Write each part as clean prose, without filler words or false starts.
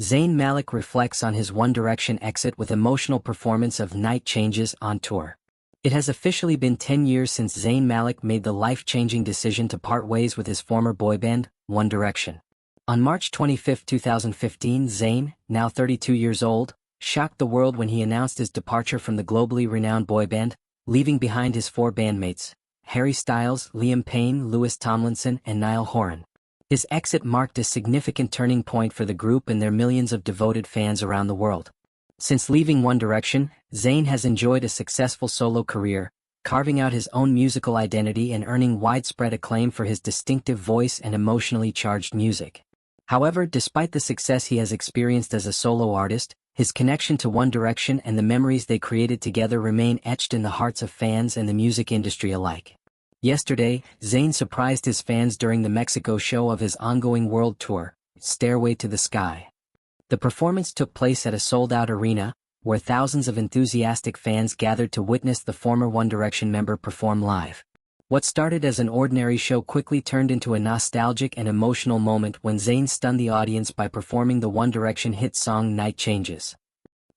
Zayn Malik reflects on his One Direction exit with emotional performance of Night Changes on tour. It has officially been 10 years since Zayn Malik made the life-changing decision to part ways with his former boy band, One Direction. On March 25, 2015, Zayn, now 32 years old, shocked the world when he announced his departure from the globally renowned boy band, leaving behind his four bandmates, Harry Styles, Liam Payne, Tomlinson, and Niall Horan. His exit marked a significant turning point for the group and their millions of devoted fans around the world. Since leaving One Direction, Zayn has enjoyed a successful solo career, carving out his own musical identity and earning widespread acclaim for his distinctive voice and emotionally charged music. However, despite the success he has experienced as a solo artist, his connection to One Direction and the memories they created together remain etched in the hearts of fans and the music industry alike. Yesterday, Zayn surprised his fans during the Mexico show of his ongoing world tour, Stairway to the Sky. The performance took place at a sold-out arena, where thousands of enthusiastic fans gathered to witness the former One Direction member perform live. What started as an ordinary show quickly turned into a nostalgic and emotional moment when Zayn stunned the audience by performing the One Direction hit song Night Changes.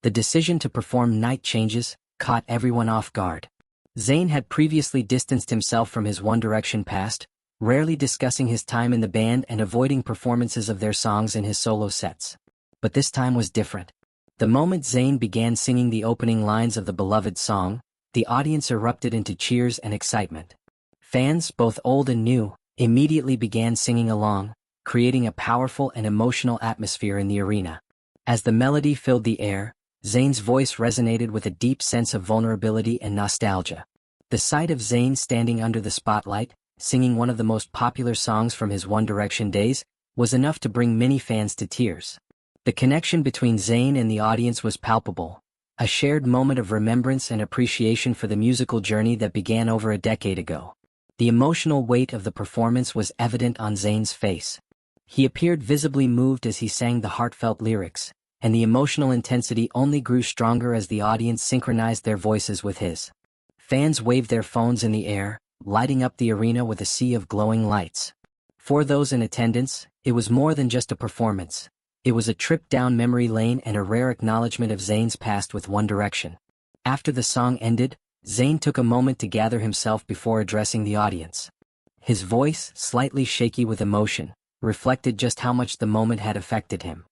The decision to perform Night Changes caught everyone off guard. Zayn had previously distanced himself from his One Direction past, rarely discussing his time in the band and avoiding performances of their songs in his solo sets. But this time was different. The moment Zayn began singing the opening lines of the beloved song, the audience erupted into cheers and excitement. Fans, both old and new, immediately began singing along, creating a powerful and emotional atmosphere in the arena. As the melody filled the air, Zayn's voice resonated with a deep sense of vulnerability and nostalgia. The sight of Zayn standing under the spotlight, singing one of the most popular songs from his One Direction days, was enough to bring many fans to tears. The connection between Zayn and the audience was palpable, a shared moment of remembrance and appreciation for the musical journey that began over a decade ago. The emotional weight of the performance was evident on Zayn's face. He appeared visibly moved as he sang the heartfelt lyrics, and the emotional intensity only grew stronger as the audience synchronized their voices with his. Fans waved their phones in the air, lighting up the arena with a sea of glowing lights. For those in attendance, it was more than just a performance. It was a trip down memory lane and a rare acknowledgement of Zayn's past with One Direction. After the song ended, Zayn took a moment to gather himself before addressing the audience. His voice, slightly shaky with emotion, reflected just how much the moment had affected him.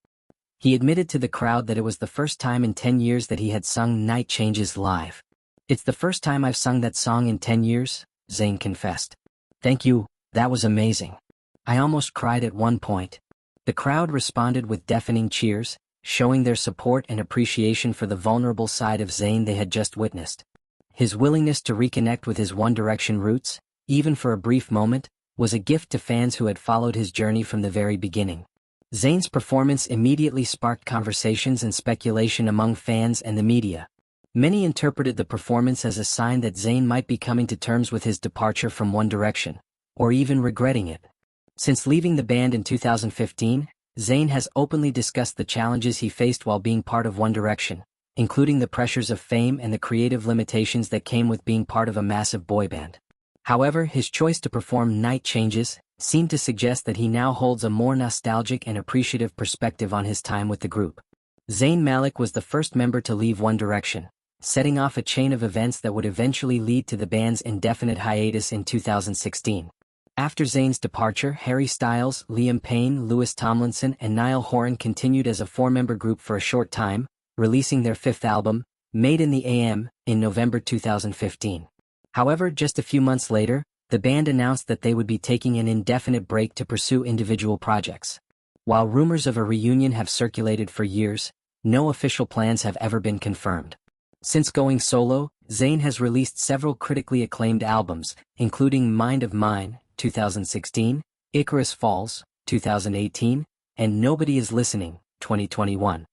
He admitted to the crowd that it was the first time in 10 years that he had sung Night Changes live. "It's the first time I've sung that song in 10 years, Zayn confessed. "Thank you, that was amazing. I almost cried at one point." The crowd responded with deafening cheers, showing their support and appreciation for the vulnerable side of Zayn they had just witnessed. His willingness to reconnect with his One Direction roots, even for a brief moment, was a gift to fans who had followed his journey from the very beginning. Zayn's performance immediately sparked conversations and speculation among fans and the media. Many interpreted the performance as a sign that Zayn might be coming to terms with his departure from One Direction, or even regretting it. Since leaving the band in 2015, Zayn has openly discussed the challenges he faced while being part of One Direction, including the pressures of fame and the creative limitations that came with being part of a massive boy band. However, his choice to perform Night Changes seemed to suggest that he now holds a more nostalgic and appreciative perspective on his time with the group. Zayn Malik was the first member to leave One Direction, setting off a chain of events that would eventually lead to the band's indefinite hiatus in 2016. After Zayn's departure, Harry Styles, Liam Payne, Tomlinson, and Niall Horan continued as a four-member group for a short time, releasing their fifth album, Made in the AM, in November 2015. However, just a few months later, the band announced that they would be taking an indefinite break to pursue individual projects. While rumors of a reunion have circulated for years, no official plans have ever been confirmed. Since going solo, Zayn has released several critically acclaimed albums, including Mind of Mine, 2016, Icarus Falls, 2018, and Nobody Is Listening, 2021.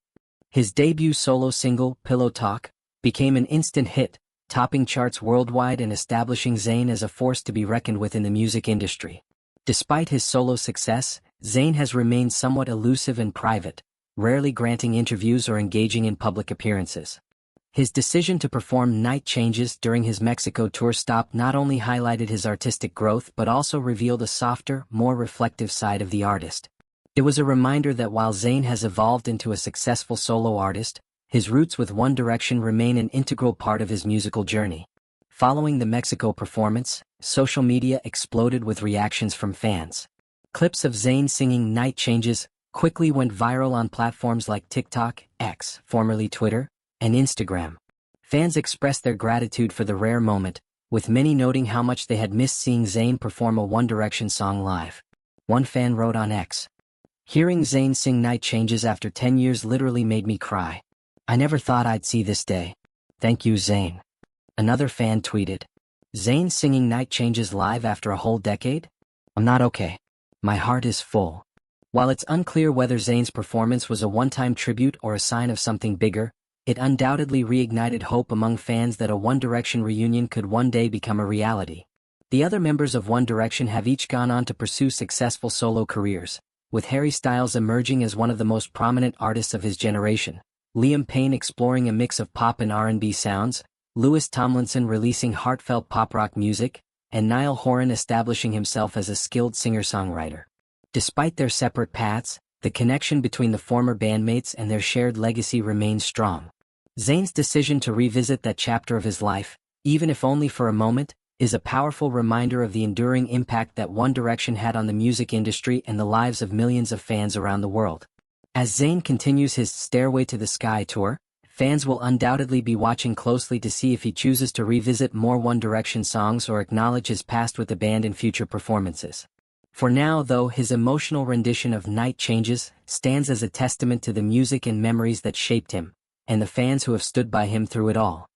His debut solo single, Pillow Talk, became an instant hit, topping charts worldwide and establishing Zayn as a force to be reckoned with in the music industry. Despite his solo success, Zayn has remained somewhat elusive and private, rarely granting interviews or engaging in public appearances. His decision to perform Night Changes during his Mexico tour stop not only highlighted his artistic growth but also revealed a softer, more reflective side of the artist. It was a reminder that while Zayn has evolved into a successful solo artist, his roots with One Direction remain an integral part of his musical journey. Following the Mexico performance, social media exploded with reactions from fans. Clips of Zayn singing Night Changes quickly went viral on platforms like TikTok, X, formerly Twitter, and Instagram. Fans expressed their gratitude for the rare moment, with many noting how much they had missed seeing Zayn perform a One Direction song live. One fan wrote on X, "Hearing Zayn sing Night Changes after 10 years literally made me cry. I never thought I'd see this day. Thank you, Zayn." Another fan tweeted, "Zayn singing Night Changes live after a whole decade? I'm not okay. My heart is full." While it's unclear whether Zayn's performance was a one-time tribute or a sign of something bigger, it undoubtedly reignited hope among fans that a One Direction reunion could one day become a reality. The other members of One Direction have each gone on to pursue successful solo careers, with Harry Styles emerging as one of the most prominent artists of his generation, Liam Payne exploring a mix of pop and R&B sounds, Louis Tomlinson releasing heartfelt pop-rock music, and Niall Horan establishing himself as a skilled singer-songwriter. Despite their separate paths, the connection between the former bandmates and their shared legacy remains strong. Zayn's decision to revisit that chapter of his life, even if only for a moment, is a powerful reminder of the enduring impact that One Direction had on the music industry and the lives of millions of fans around the world. As Zayn continues his Stairway to the Sky tour, fans will undoubtedly be watching closely to see if he chooses to revisit more One Direction songs or acknowledge his past with the band in future performances. For now, though, his emotional rendition of Night Changes stands as a testament to the music and memories that shaped him, and the fans who have stood by him through it all.